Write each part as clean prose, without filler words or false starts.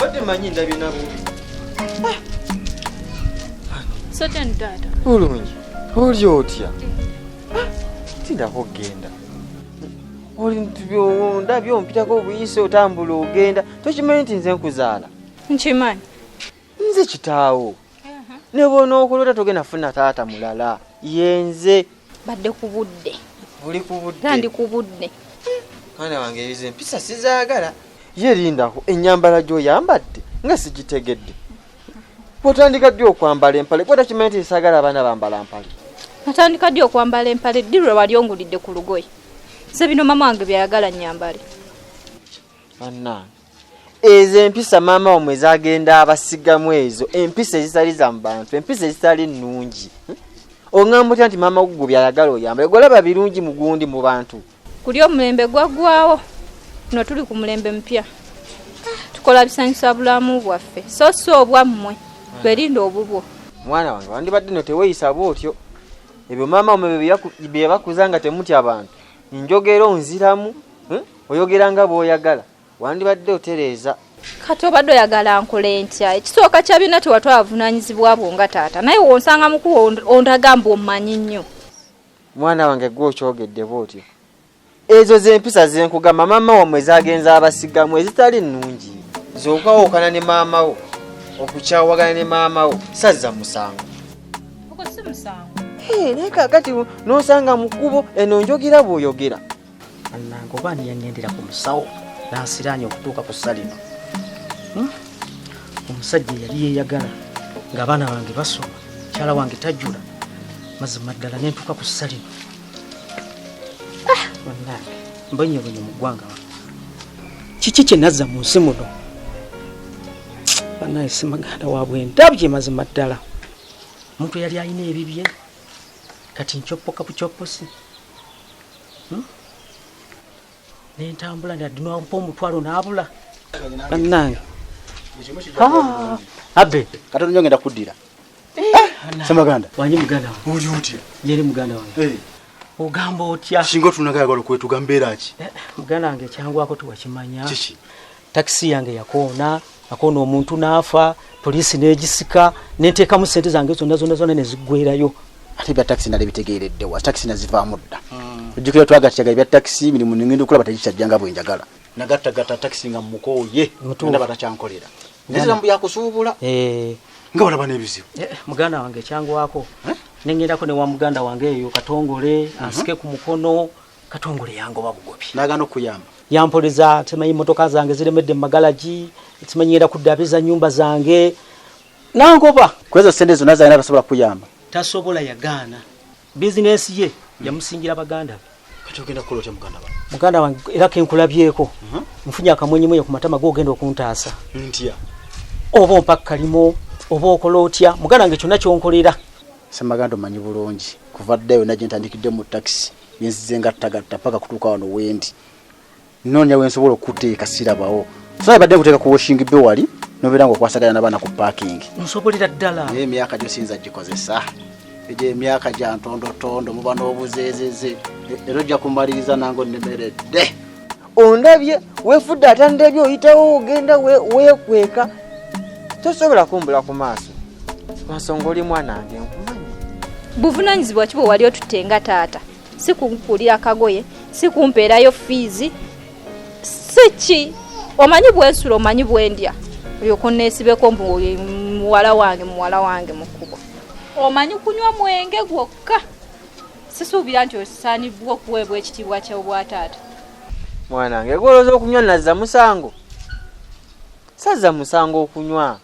Bade manyi ndabye nabubi. Sote ndata. Bulungi. Oli otya? Tinda kugenda. Oli ntibyo ndabyo mpitako obuyise otambula ogenda. Tokimanyi nti nze nkuzaala. Nkimanyi. Nze kitaawo. Ne bona okulota togenda funa taata mulala. Yenze. Badde ku budde. Oli ku budde. Tandi ku budde. Mwana wange ebize empisa sizaagala. Yerindako ennyambala gy'oyambadde nga sigitegedde. Potandika ddi okwambala empale kwata kimanyi nti saagala abaana bambala mpale. Natandika ddi okwambala empale ddi lwe wali ongulidde ku lugoye. Se bino mama wange byayagala nnyambale. Anna. Ezo empisa maama omwe zagenda abasigamu ezo empisa ezitali za bantu empisa ezitali nnungi. Ongamba nti maama gugwo byayagala oyambale golaba birungi mugundi mu bantu. Kuli omulembe gwaggwawo. No tuli ku mulembe mpya. Tukola bisanyusa bulamu bwaffe. So obwammwe. Berinda obubwo. Mwana wange wandibadde no teweeyisa bw'otyo. Ebyo maama omwe bye bakuzanga temuti abantu. Njogera onziramu, oyogera nga bw'oyagala. Wandibadde otereeza. Kati obadde oyagala nkole ntya? Ekisooka kya bina tewatwala avunaanyizibwa bwo nga taata. Naye wonsanga mukulu ondagamba omanyi nnyo. Mwana wange gwe okyogedde bw'otyo. Ezo z'empisa zenkugamba maama wamwe zagenza abasigamu ezitali nnungi. Z'okwawukana ne maama wo. Okukyawagana ne maama wo sazza musango. Oko si musango. Naye kakati n'osanga mu kkubo eno njogera bw'oyogera. Annange oba niyangendera ku musawo n'ansiraanye okutuuka ku ssalino. Omusajja yali yeeyagala ng'abaana bange basoma mukyala wange tajjula mazima ddala ne ntuuka ku ssalino. Bannange mbonyebonye mu ggwanga kiki kye nazza mu nsi muno. Bannange si maganda waabwe ndabye mazima ddala. Omuntu yali alina ebibye kati nkyoppoka bukyopposi. Nentambula ndadinwampa omutwalo n'abula. Bannange abe kati nyongenda kuddira. Semaganda wanyi muganda uli utya? Yeri muganda wange. Ogamba otya? Singo tunagayagala kwetuga mbeera ki? Muganda wange kyangwako tuwakimanya. Kiki? Taxi yange yakoona omuntu n'afa, poliisi n'egisika, nenteekamu ssente zange zonna ne ziggwerayo. Ate bya taxi nali bitegeeredde wa taxi nazivaamu dda. Ojjukira twagattyaga bya taxi mirimu ngenda okulaba tekikyajjanga bwe njagala. Nagattagatta taxi nga mukooye ndaba takyankolera. Nezirambu yakusuubula. Nga walaba n'ebizibu. Muganda wange kyangwako. Nengendako ne wa muganda wange eyo Katongole ansike ku mukono. Katongole yangoba bugobi. Nagano kuyamba. Yampoleza temanyi motoka zange ziremedde mu magalaji, temanyiira kuddabiza nyumba zange. Nangoba kwezo sente zonna zalina tasobola kuyamba. Tasobola yagaana. Business ye yamusingira baganda. Kati ogenda kukola otya muganda wange? Muganda wange era kenkulabyeko. Nfunye akamwenyemwenye ku matama g'ogenda okuntaasa. Ntya? Oba ompa kalimo, oba okola otya. Muganda wange kyonna kyonkolera. Semaganda omanyi bulungi. Kuva ddayo najje ntandikidde mu taxi. Yensize ngattagatta paka kutuuka wano wendi. Noonya wensobola okuteeka sirabawo. So badde kuteeka ku washing bay wali nobeera ng'okwasaganya n'abaana ku parking. Nsobolera ddala. Naye emyaka gyo sinza gikozesa. Egyo emyaka gya ntondotondo muba n'obuzeezeze. Era ojja kumaliriza nango nnemeredde. Ondabye weefudde atandabye oyitawo ogenda weekweka. Tosobola kumbula ku maaso. Lwansonga oli mwana wange nkumanyi. Buvunaanyizibwa ki bwe wali otutenga taata? Si kunkulira akagoye, si kumpeerayo fiizi. Siki omanyi bwensula omanyi bwendya olyoka neesibeko muwala wange mu kkubo. Omanyi kunywa mwenge gwokka. Sisuubira nti osaanibwa okuweebwa ekitiibwa ky'obwa taata. Mwana wange gwolooza okunywa nazza musango. Sazza musango okunywa.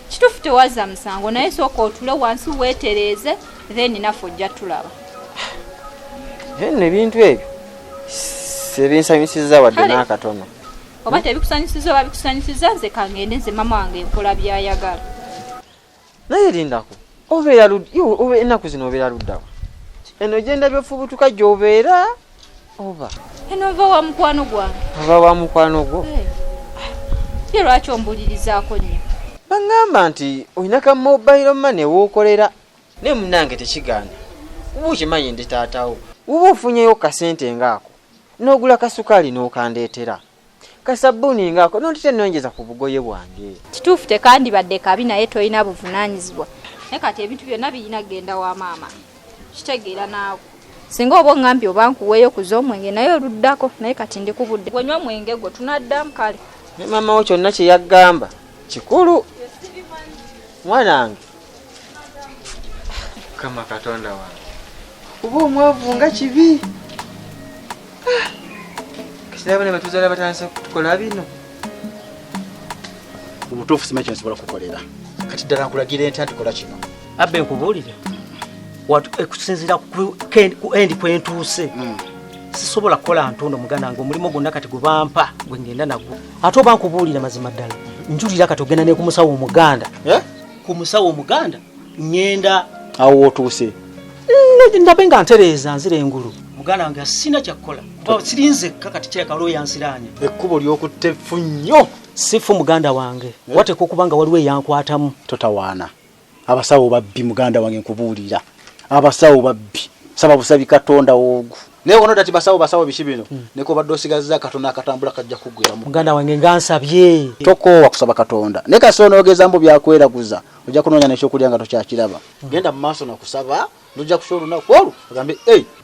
Kituufu tewazza musango naye sooka otule wansi weetereeze then naffe ojja tulaba. Ebintu ebyo sebinsanyusiza wadde n'akatono. Oba tebikusanyusiza oba bikusanyusiza nze kangende nze mama wange enkola byayagala. Naye lindako oba ennaku zino obeera luddawa? Eno genda byofubutuka gy'obeera oba? Eno ova wa mukwano gwange. Ova wa mukwano gwo? Ye lwaki ombulirizaako nnyo? Baŋŋamba nti olina ka mobile money w'okolera. Naye munnange tekigaana. Uba okimanyi ndi taatawo. Uba ofunyeyo kasente ng'ako n'ogula kasukaali n'okandeetera. kasabuni ngako notite nonyeza ku bugoye bwange kituufu tekandibadde kabi naye tolina buvunaanyizibwa naye kati ebintu byonna birina kgenda wa maama kitegeera naawe singa oba oŋŋambye oba nkuweeyo kuza omwenge naye oluddako naye kati ndikubudde wenywa mwenge gwo tunaddamu kale ne maama wo kyonna kye yaggamba kikulu mwanange kama katonda wange kuba omwavu nga kibi kisirabone batuzala batandise kukola bino obutuufu simanyi kyensobola kukolera kati ddala nkulagire nti antikola kino abbe nkubuulire ekusinziira ku endi kwentuuse sisobola kukola ntondo muganda wange omulimu gwonna kati gubampa gwe ngenda nagwo ate oba nkubuulira mazima ddala njulira kati ogenda ne ku musawo omuganda ku musawo omuganda ngenda awo wotuuse ndabe nga ntereeza nzira engulu muganda wange asina kyakukola sirinzekka kati kyekalo yansiraanye ekkubo ly'okutte ffu nnyo sifu muganda wange wateka okuba nga waliwo eyankwatamu totawaana abasawo babbi muganda wange nkubuulira abasawo babbi saba busabi katonda ogu naye wono dati basawo biki bino neko badde osigaza katonda akatambula kajja kuggwera muganda wange ngansabye tokoowa kusaba katonda ne kasono ogeza mbu byakweraguza ojja kunoonya n'ekyokulya nga tokyakiraba genda mu maaso nakusaba nojja kusha olunaku olwo ogambe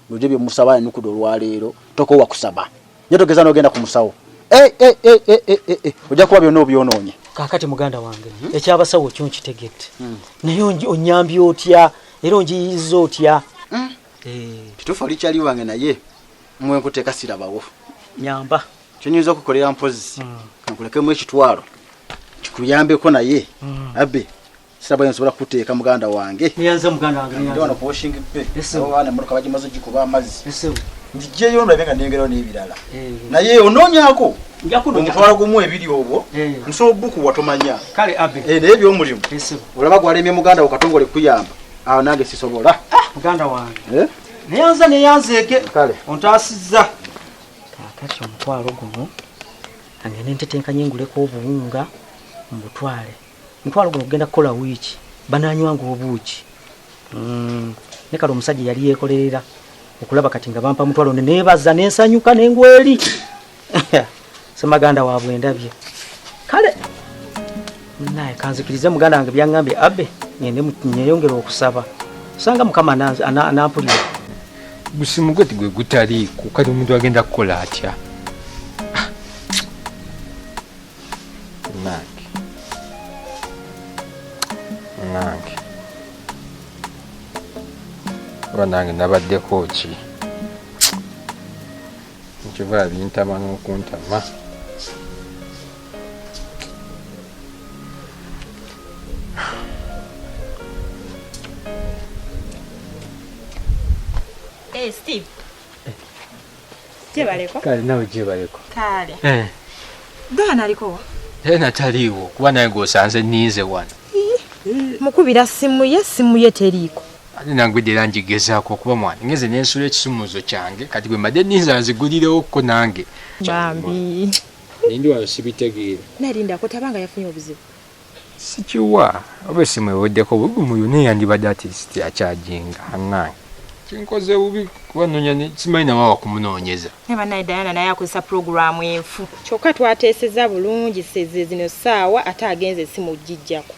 luje bye musaba enukudo olwaleero tokoowa kusaba nye togeza n'ogenda ku musawo ojja kuba byonna obyonoonye kakati muganda wange ekyabasawo kyo nkitegedde naye onyambye otya era onjiyiza otya kituufu oli kyali wange naye mwe nkuteeka sirabawo nyamba kyonyinza okukolera mpozi kankulekemu ekitwalo kikuyambeko naye abbe sirabayo nsobola kuteeka muganda wange niyanze muganda wange niyanze wano kuwashing bay abaana emmotoka bagimaze gikuba amazzi njijeyo ndabe nga nengerawo n'ebirala naye onoonyako omutwalo gumu ebiri obwo nsobola buku watomanya kale abbe naye ebyomulimu olaba gwalemye muganda wo katongole kuyamba awo nange sisobola muganda wange neyanzeeke kale ontaasizza kakati omutwalo guno angende ntetenkanye nguleko obuwunga mbutwale omutwalo guno kugenda kukola wiiki bananywanga obuuki ne kale omusajja yali yeekolerera okulaba kati nga bampa mutwalo neneebaza nensanyuka nengweri semaganda waabwe ndabye kale naye kanzikirize muganda wange byaŋŋambye abbe ngende nyeyongera okusaba osanga mukama anampulira gusimu gwe tigwe gutaliiko kati omuntu agenda kukola atya nange oba nange nabaddeko ki nkiva bintama n'okuntama Steve. Jebaleko. Kale nawe jebaleko. Kale. Dana aliko. Nataliwo kuba naye gwosanze ninze wano. Mukubira simu ye teriiko. Ate nangwedera njigezaako kuba mwana ngeze nensula ekisumuzo kyange kati gwe madde ninza nzigulirewo ko nange. Bambi. Nindi wano sibitegeera. Nalinda ko tabanga yafunye obuzibu. Sikiwa oba simu eweddeko bugumu yone yandibadde artist akyajinga anange. Kinkoze ubi kubanoonya simanyi nawe wakumunoonyeza. Neba naye Diana naye akozesa programu enfu. Kyokka twateeseza bulungi seze zino ssaawa ate agenze simu gijjako.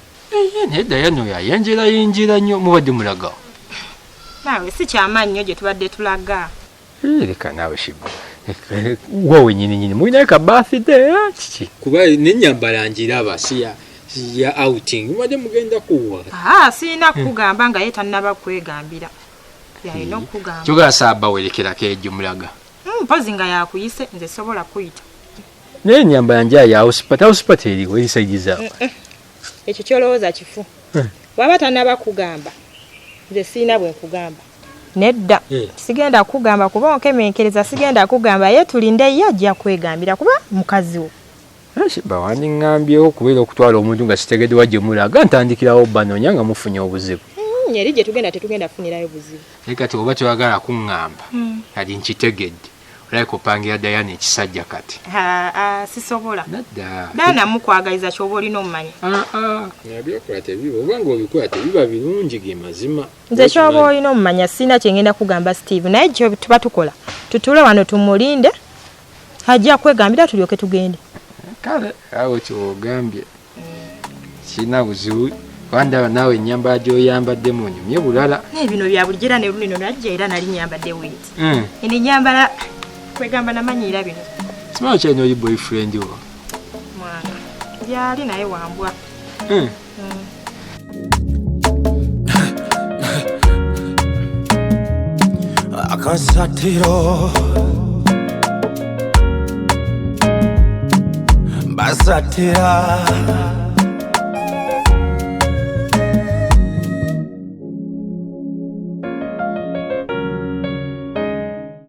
Naye Diana oyo ayenjera nnyo mubadde mulagawo. Naawe si kyamaanyi nnyo gye tubadde tulaga. Leka naawe shibu. Wowe nyini mulinayo ka birthday kiki? Kuba n'ennyambala ngiraba si ya outing mubadde mugenda kuwa. Sirina kugamba nga ye tannaba kwegambira. Yalina okugamba. Kyogera saaba werekerako ejjo mulaga. Mpozi nga yakuyise nze sobola kuyita. Naye ennyambala nja ya hospital eriwo erisaidiza. Ekyo kyolowooza kifu. Waba tannaba kugamba nze sirina bwe nkugamba. Nedda sigenda kugamba kuba onkemenkereza sigenda kugamba ye tulinde ye ajja kwegambira kuba mukazi wo. Shiba wandiŋŋambyeho kubeera okutwala omuntu nga sitegedde wajje mulaga ntandikirawo banoonya nga mufunye obuzibu. Nyeri gye tetugenda funirayo buzibu. Naye kati oba toyagala kuŋŋamba kati nkitegedde olabika opangira Diana ekisajja kati. Sisobola. Nadda. Dana mukwagaliza ky'oba olina omumanyi. Nabyokola tebiba oba ng'obikola tebiba birungi ge mazima. Nze ky'oba olina omumanya sina kyengenda kugamba Steve naye kyo tuba tukola tutule wano tumulinde ajja kwegambira tulyoke tugende. kale awo kyogambye kina buzibu wanda nawe nyambala gyoyambaddemu onyumye bulala n'ebino bya bulijjo era ne luno najja era nali nyambadde witi eni nyambala kwegamba namanyira bino simanyi kyalina oli boyfriend wo mwana byali naye wambwa Akasatiro Basatira